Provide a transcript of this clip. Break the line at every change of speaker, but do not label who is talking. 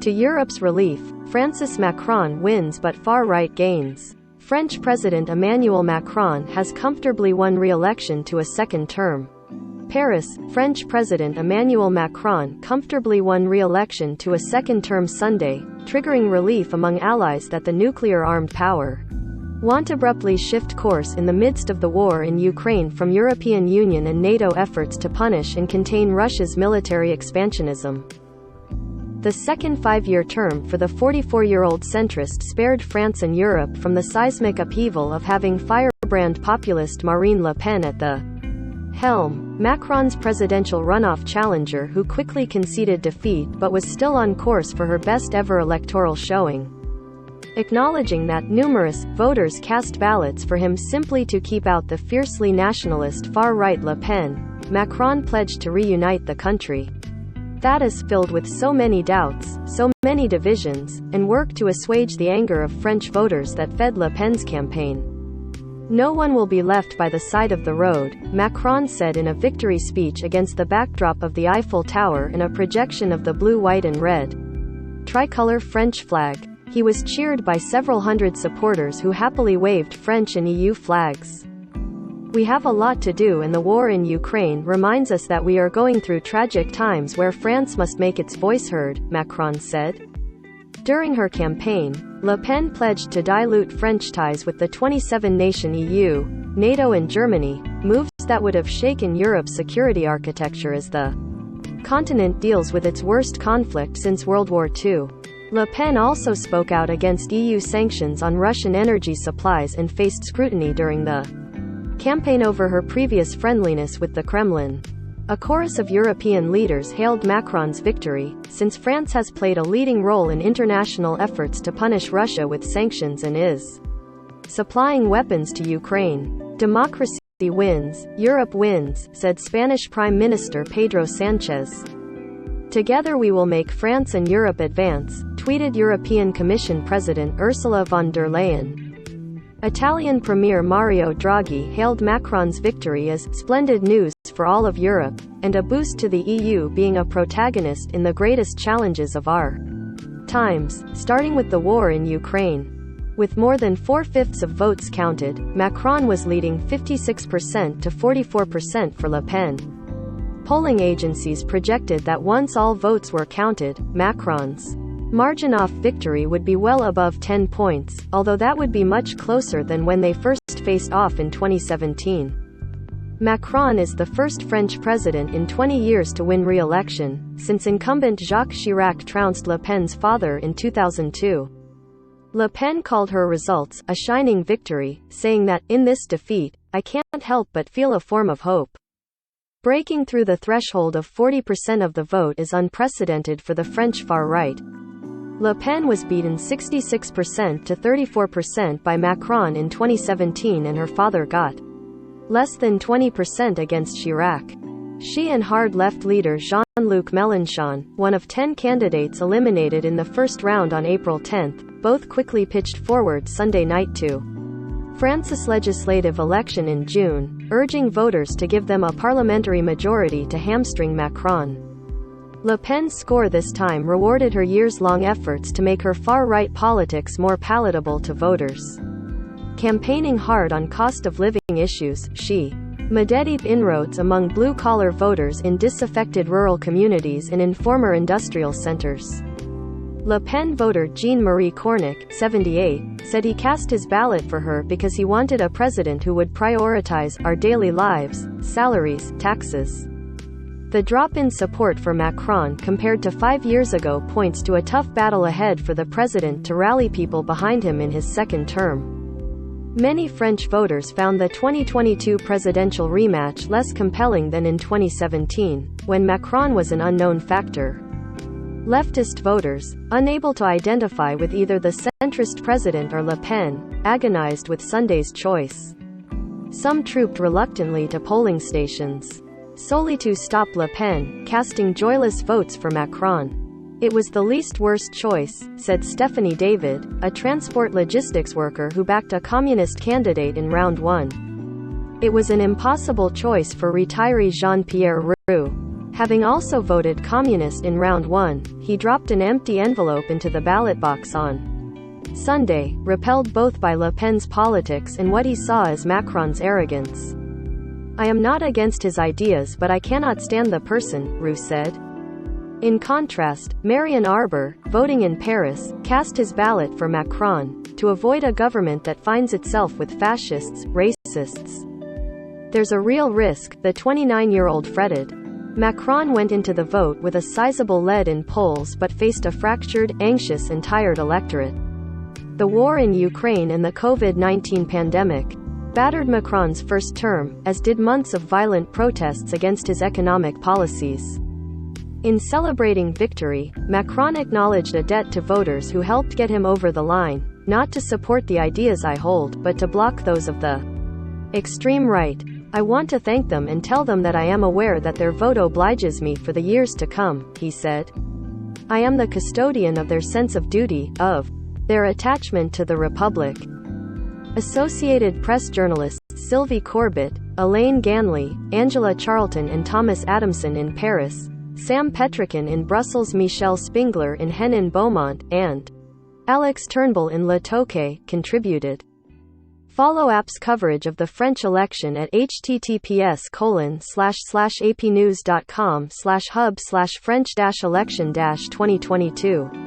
To Europe's relief, France's Macron wins but far-right gains. French President Emmanuel Macron has comfortably won re-election to a second term. Paris, French President Emmanuel Macron comfortably won re-election to a second term Sunday, triggering relief among allies that the nuclear-armed power won't abruptly shift course in the midst of the war in Ukraine from European Union and NATO efforts to punish and contain Russia's military expansionism. The second five-year term for the 44-year-old centrist spared France and Europe from the seismic upheaval of having firebrand populist Marine Le Pen at the helm, Macron's presidential runoff challenger who quickly conceded defeat but was still on course for her best-ever electoral showing. Acknowledging that numerous voters cast ballots for him simply to keep out the fiercely nationalist far-right Le Pen, Macron pledged to reunite the country that is filled with so many doubts, so many divisions, and work to assuage the anger of French voters that fed Le Pen's campaign. No one will be left by the side of the road, Macron said in a victory speech against the backdrop of the Eiffel Tower and a projection of the blue, white and red tricolor French flag. He was cheered by several hundred supporters who happily waved French and EU flags. We have a lot to do, and the war in Ukraine reminds us that we are going through tragic times where France must make its voice heard, Macron said. During her campaign, Le Pen pledged to dilute French ties with the 27-nation EU, NATO and Germany, moves that would have shaken Europe's security architecture as the continent deals with its worst conflict since World War II. Le Pen also spoke out against EU sanctions on Russian energy supplies and faced scrutiny during the campaign over her previous friendliness with the Kremlin. A chorus of European leaders hailed Macron's victory, since France has played a leading role in international efforts to punish Russia with sanctions and is supplying weapons to Ukraine. Democracy wins, Europe wins, said Spanish Prime Minister Pedro Sanchez. Together we will make France and Europe advance, tweeted European Commission President Ursula von der Leyen. Italian Premier Mario Draghi hailed Macron's victory as splendid news for all of Europe, and a boost to the EU being a protagonist in the greatest challenges of our times, starting with the war in Ukraine. With more than 4/5 of votes counted, Macron was leading 56% to 44% for Le Pen. Polling agencies projected that once all votes were counted, Macron's margin of victory would be well above 10 points, although that would be much closer than when they first faced off in 2017. Macron is the first French president in 20 years to win re-election, since incumbent Jacques Chirac trounced Le Pen's father in 2002. Le Pen called her results a shining victory, saying that, in this defeat, I can't help but feel a form of hope. Breaking through the threshold of 40% of the vote is unprecedented for the French far-right. Le Pen was beaten 66% to 34% by Macron in 2017, and her father got less than 20% against Chirac. She and hard-left leader Jean-Luc Mélenchon, one of 10 candidates eliminated in the first round on April 10, both quickly pitched forward Sunday night to France's legislative election in June, urging voters to give them a parliamentary majority to hamstring Macron. Le Pen's score this time rewarded her years-long efforts to make her far-right politics more palatable to voters. Campaigning hard on cost-of-living issues, she made deep inroads among blue-collar voters in disaffected rural communities and in former industrial centers. Le Pen voter Jean-Marie Cornic, 78, said he cast his ballot for her because he wanted a president who would prioritize our daily lives, salaries, taxes. The drop in support for Macron compared to 5 years ago points to a tough battle ahead for the president to rally people behind him in his second term. Many French voters found the 2022 presidential rematch less compelling than in 2017, when Macron was an unknown factor. Leftist voters, unable to identify with either the centrist president or Le Pen, agonized with Sunday's choice. Some trooped reluctantly to polling stations, solely to stop Le Pen, casting joyless votes for Macron. It was the least worst choice, said Stephanie David, a transport logistics worker who backed a communist candidate in round 1. It was an impossible choice for retiree Jean-Pierre Roux. Having also voted communist in round 1, he dropped an empty envelope into the ballot box on Sunday, repelled both by Le Pen's politics and what he saw as Macron's arrogance. "I am not against his ideas, but I cannot stand the person," Roux said. In contrast, Marion Arbour, voting in Paris, cast his ballot for Macron, to avoid a government that finds itself with fascists, racists. "There's a real risk," the 29-year-old fretted. Macron went into the vote with a sizable lead in polls but faced a fractured, anxious and tired electorate. The war in Ukraine and the COVID-19 pandemic battered Macron's first term, as did months of violent protests against his economic policies. In celebrating victory, Macron acknowledged a debt to voters who helped get him over the line, "not to support the ideas I hold, but to block those of the extreme right. I want to thank them and tell them that I am aware that their vote obliges me for the years to come," he said. "I am the custodian of their sense of duty, of their attachment to the Republic." Associated Press journalists Sylvie Corbett, Elaine Ganley, Angela Charlton and Thomas Adamson in Paris, Sam Petrikin in Brussels, Michel Spengler in Henin-Beaumont, and Alex Turnbull in Le Touquet contributed. Follow AP's coverage of the French election at https://apnews.com/hub/French-election-2022.